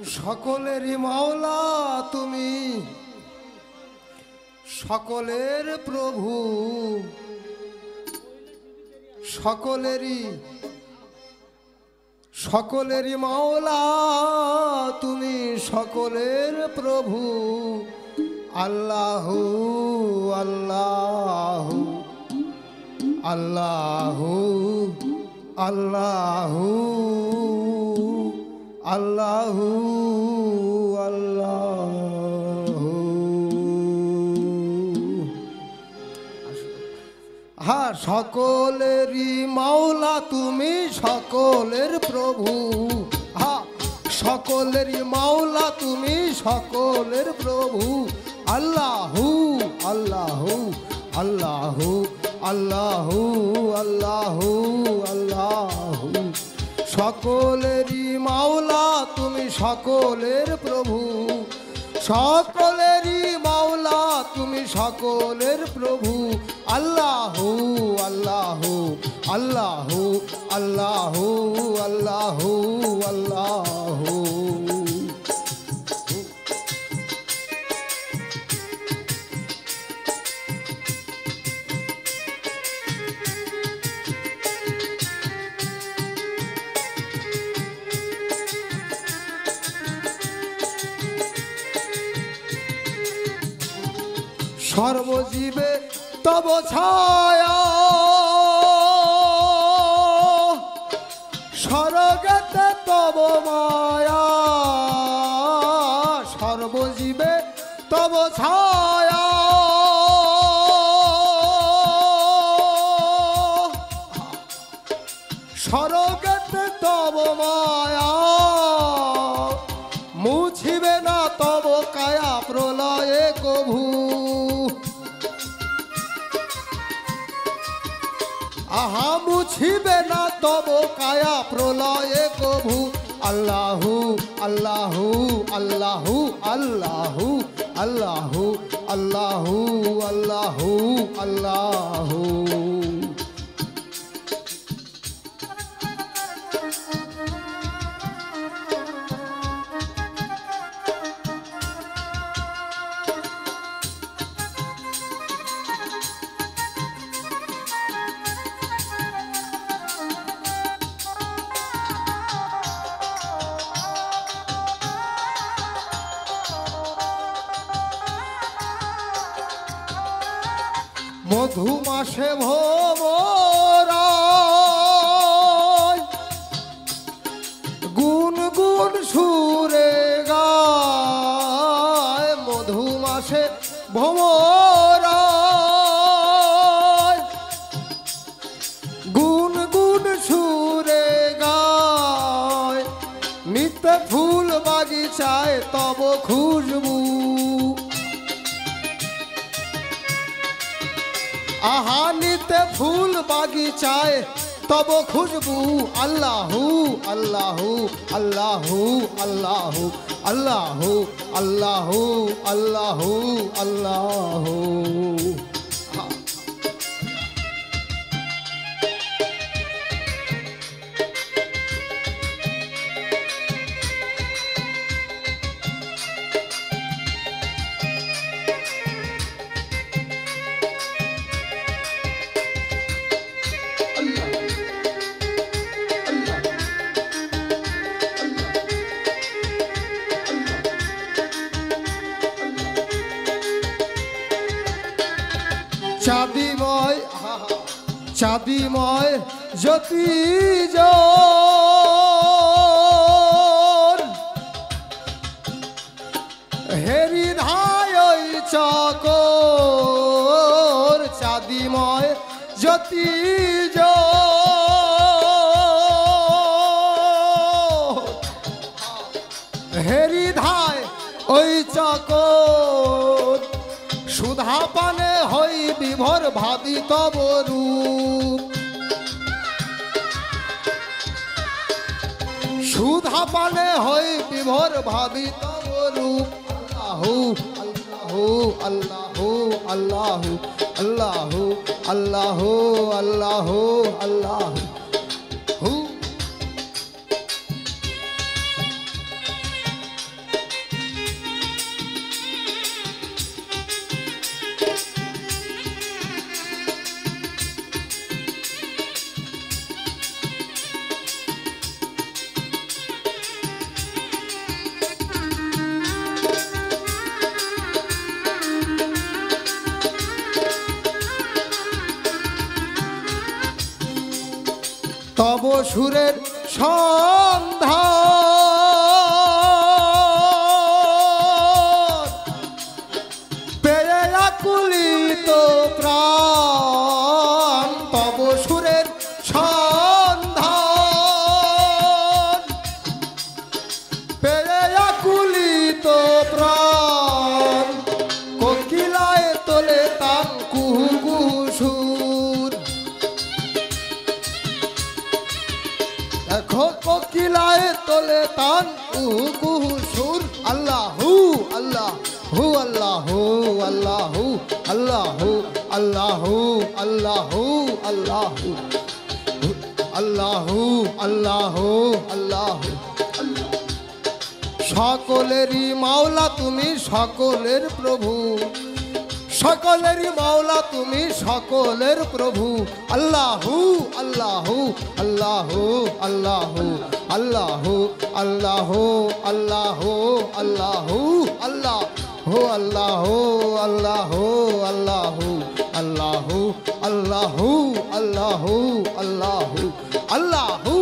সকলেরই মাওলা তুমি, সকলের প্রভু, সকলেরই মাওলা তুমি, সকলের প্রভু। আল্লাহু আল্লাহু আল্লাহু আল্লাহু আল্লাহু আল্লাহু। হ্যাঁ, সকলেরই মাওলা তুমি, সকলের প্রভু। হ্যাঁ, সকলেরই মাওলা তুমি, সকলের প্রভু। আল্লাহু আল্লাহু আল্লাহু আল্লাহু আল্লাহু আল্লাহু। সকলেরই মাওলা তুমি, সকলের প্রভু। সকলেরই মাওলা তুমি, সকলের প্রভু। আল্লাহু আল্লাহু আল্লাহু আল্লাহু আল্লাহু আল্লাহু। সর্বজীবে তব ছায়া, স্বর্গেতে তব মায়া। সর্বজীবে তব ছায়া, স্বর্গেতে তব মায়া। মুছিবে না তব কায়া প্রলয়ে কভু। আহা, মুছিবে না তব কায়া প্রলয়ে কভু। আল্লাহু আল্লাহু আল্লাহু আল্লাহু আল্লাহু আল্লাহু আল্লাহু আল্লাহু। মধু মাসে ভোমরা গুন গুন সুরে গায়। মধু মাসে ভোমরা গুন গুন সুরে গায়। নিত্য ফুল বাগিচায় তব খুশবু। আহা, নিতে ফুল বাগিচায় তব খুশবু। আল্লাহু আল্লাহু আল্লাহু আল্লাহু আল্লাহু আল্লাহু আল্লাহু আল্লাহু। চাঁদিময় চাঁদিময় জ্যোতি হেরি ধায় চকর। চাঁদিময় জ্যোতি হেরি ধায় ওই চকর। সুধা পানে হই বিভোর ভাবি তব রূপ। সুধা পানে হই বিভোর ভাবি তব রূপ। আল্লাহু আল্লাহু আল্লাহু আল্লাহু আল্লাহু আল্লাহু আল্লাহু। সুরের সন্ধান পেয়ে আকুলিত প্রাণ তব সুরের সন্ধান পেয়ে আকুলিত প্রাণ কোকিলায় তোলে তান কুহু কুহু সুর দেখো কোকিলায় তোলে তান কুহু কুহু সুর আল্লাহু আল্লাহু আল্লাহু আল্লাহু আল্লাহু আল্লাহু আল্লাহু আল্লাহু আল্লাহু আল্লাহু আল্লাহু সকলেরই মাওলা তুমি সকলের প্রভু সকলেরই মাওলা তুমি সকলের প্রভু আল্লাহু আল্লাহু আল্লাহু আল্লাহু আল্লাহু আল্লাহু আল্লাহু আল্লাহু আল্লাহু আল্লাহু আল্লাহু আল্লাহু আল্লাহু আল্লাহু আল্লাহু আল্লাহু আল্লাহু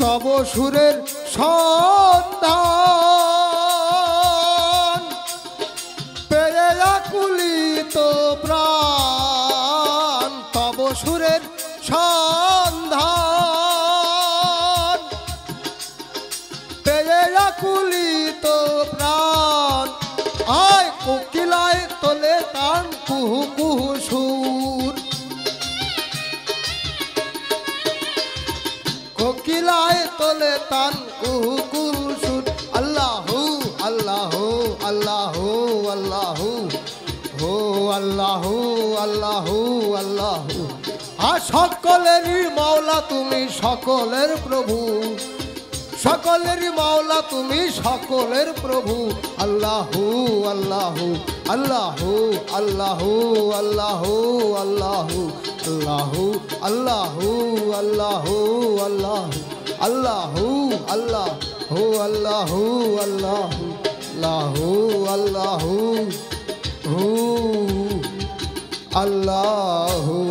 তব সুরের সন্ধান পেয়ে আকুলিত প্রাণ তব সুরের সন্ধান পেয়ে আকুলিত প্রাণ আয় কোকিলায় তোলে তান কুহু কুহু সুর কোকিলায় তোলে তান কুহু কুহু সুর আল্লাহু আল্লাহু আল্লাহু আল্লাহু হো আল্লাহু আল্লাহু আল্লাহু সকলেরই মাওলা তুমি সকলের প্রভু সকলেরই মাওলা তুমি সকলের প্রভু আল্লাহু আল্লাহু আল্লাহু আল্লাহু আল্লাহু আল্লাহু আল্লাহু আল্লাহু আল্লাহু আল্লাহু আল্লাহু আল্লাহু আল্লাহু আল্লাহু আল্লাহু আল্লাহু আল্লাহু